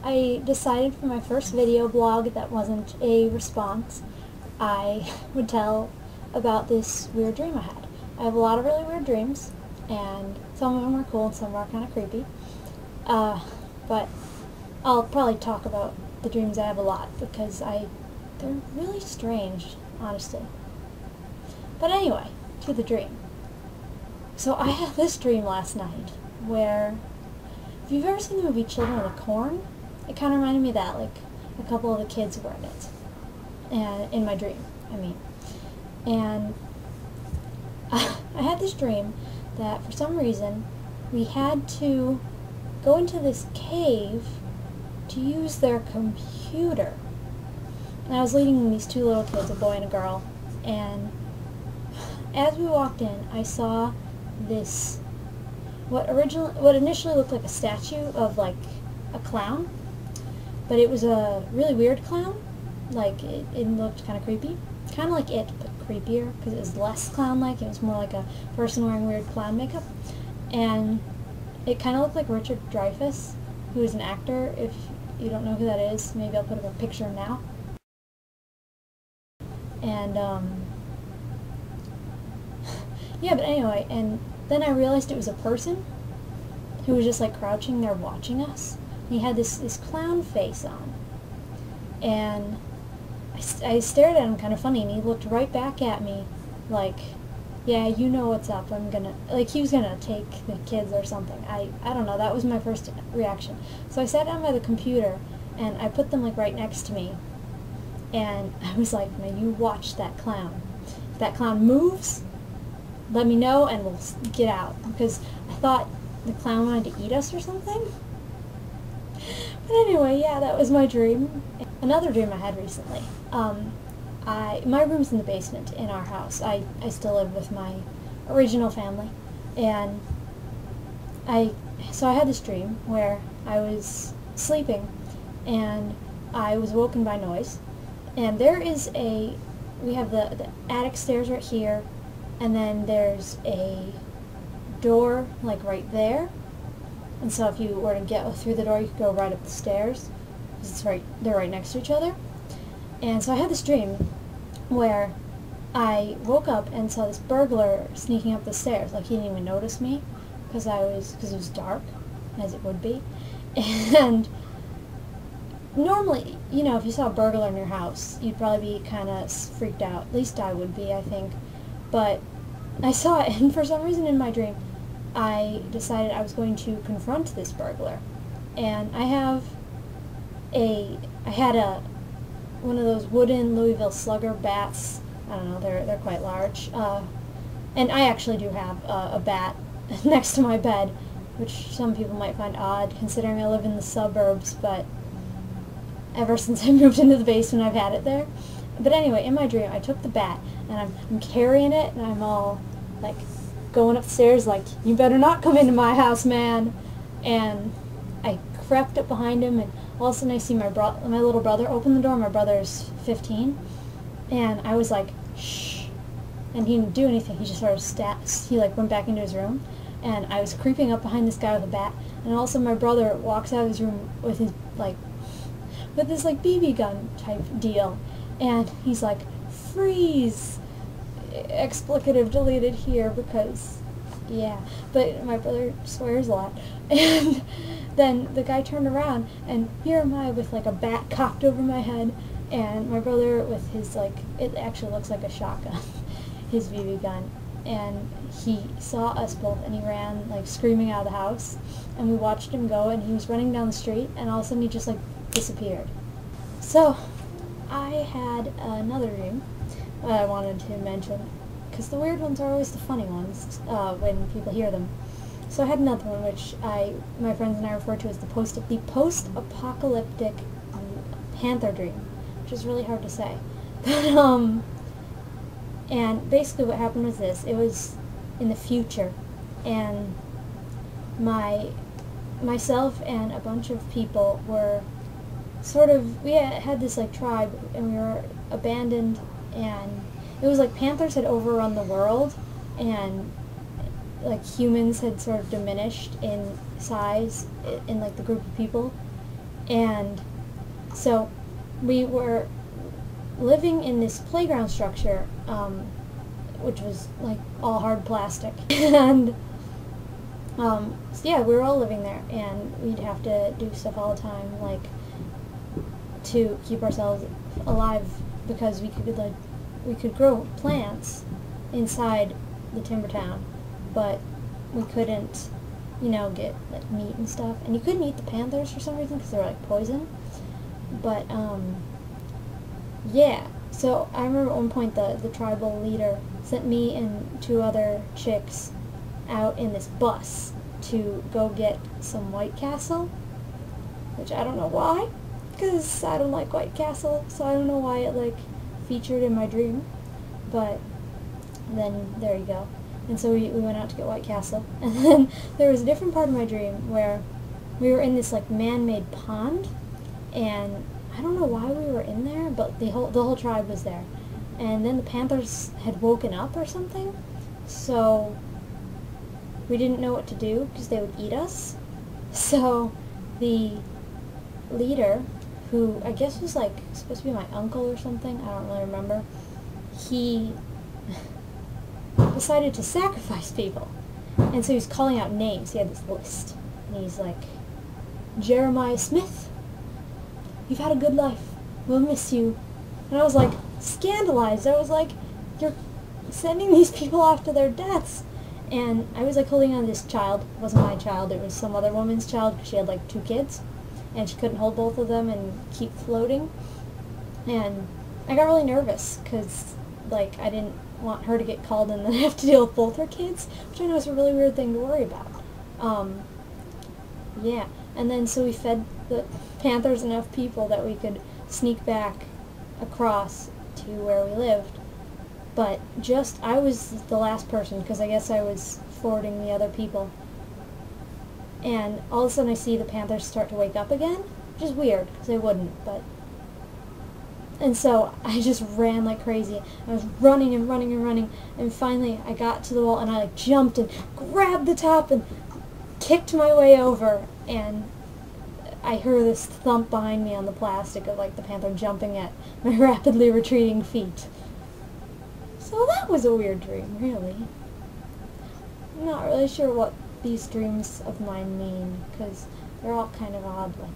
I decided for my first video blog that wasn't a response, I would tell about this weird dream I had. I have a lot of really weird dreams, and some of them are cool and some are kind of creepy. But I'll probably talk about the dreams I have a lot because they're really strange, honestly. But anyway, to the dream. So I had this dream last night where, if you've ever seen the movie Children of the Corn, it kind of reminded me of that, like a couple of the kids were in it, and in my dream, I mean. And I had this dream that for some reason we had to go into this cave to use their computer. And I was leading these two little kids, a boy and a girl, and as we walked in, I saw this, what initially looked like a statue of like a clown, but it was a really weird clown. Like it looked kind of creepy, kind of like it, but creepier because it was less clown-like. It was more like a person wearing weird clown makeup, and it kind of looked like Richard Dreyfuss, who is an actor. If you don't know who that is, maybe I'll put up a picture now. And yeah, but anyway, and then I realized it was a person who was just like crouching there watching us. He had this clown face on, and I stared at him kind of funny, and he looked right back at me like, yeah, you know what's up, I'm gonna, like he was gonna take the kids or something. I don't know, that was my first reaction. So I sat down by the computer, and I put them like right next to me, and I was like, now you watch that clown. If that clown moves, let me know and we'll get out, because I thought the clown wanted to eat us or something. But anyway, yeah, that was my dream. Another dream I had recently. My room's in the basement in our house. I still live with my original family, and so I had this dream where I was sleeping, and I was woken by noise, and there is we have the attic stairs right here, and then there's a door like right there. And so if you were to get through the door, you could go right up the stairs, because they're right next to each other. And so I had this dream where I woke up and saw this burglar sneaking up the stairs. Like, he didn't even notice me, because it was dark, as it would be. And normally, you know, if you saw a burglar in your house, you'd probably be kind of freaked out. At least I would be, I think. But I saw it, and for some reason in my dream, I decided I was going to confront this burglar. And I had one of those wooden Louisville Slugger bats. I don't know, they're quite large. And I actually do have a bat next to my bed, which some people might find odd considering I live in the suburbs, but ever since I moved into the basement I've had it there. But anyway, in my dream I took the bat, and I'm carrying it, and I'm all like going upstairs like, you better not come into my house, man. And I crept up behind him, and all of a sudden I see my little brother open the door. My brother's 15, and I was like, shh, and he didn't do anything. He just sort of he like went back into his room, and I was creeping up behind this guy with a bat, and all of a sudden my brother walks out of his room with this like BB gun type deal, and he's like, freeze, explicative deleted here because, yeah, but my brother swears a lot. And then the guy turned around, and here am I with like a bat cocked over my head, and my brother with his, like, it actually looks like a shotgun, his BB gun, and he saw us both, and he ran like screaming out of the house, and we watched him go, and he was running down the street, and all of a sudden he just like disappeared. So I had another dream that I wanted to mention, because the weird ones are always the funny ones when people hear them. So I had another one, which my friends and I refer to as the post-apocalyptic Panther dream, which is really hard to say. And basically what happened was this. It was in the future, and myself and a bunch of people were we had this like tribe, and we were abandoned, and it was like panthers had overrun the world, and like humans had sort of diminished in size in like the group of people, And so we were living in this playground structure, which was like all hard plastic. And so yeah, we were all living there, and we'd have to do stuff all the time, like to keep ourselves alive, because we could grow plants inside the timber town, but we couldn't, get like meat and stuff. And you couldn't eat the panthers for some reason because they were like poison. But yeah. So I remember at one point the tribal leader sent me and 2 other chicks out in this bus to go get some White Castle, which I don't know why, because I don't like White Castle, so I don't know why it like featured in my dream, but then there you go. And so we went out to get White Castle, and then there was a different part of my dream where we were in this like man-made pond, and I don't know why we were in there, but the whole tribe was there. And then the panthers had woken up or something, so we didn't know what to do because they would eat us. So the leader, who I guess was like supposed to be my uncle or something, I don't really remember, he decided to sacrifice people. And so he was calling out names. He had this list. And he's like, Jeremiah Smith, you've had a good life. We'll miss you. And I was like, scandalized. I was like, you're sending these people off to their deaths. And I was like holding on to this child. It wasn't my child. It was some other woman's child. She had like 2 kids. And she couldn't hold both of them and keep floating. And I got really nervous because like I didn't want her to get called and then have to deal with both her kids, which I know is a really weird thing to worry about. Yeah. And then so we fed the panthers enough people that we could sneak back across to where we lived. But I was the last person, because I guess I was forwarding the other people. And all of a sudden I see the panthers start to wake up again, which is weird, because they wouldn't, but... And so I just ran like crazy. I was running and running and running, and finally I got to the wall, and I like jumped and grabbed the top and kicked my way over, and I heard this thump behind me on the plastic of like the panther jumping at my rapidly retreating feet. So that was a weird dream, really. I'm not really sure what these dreams of mine mean, because they're all kind of odd like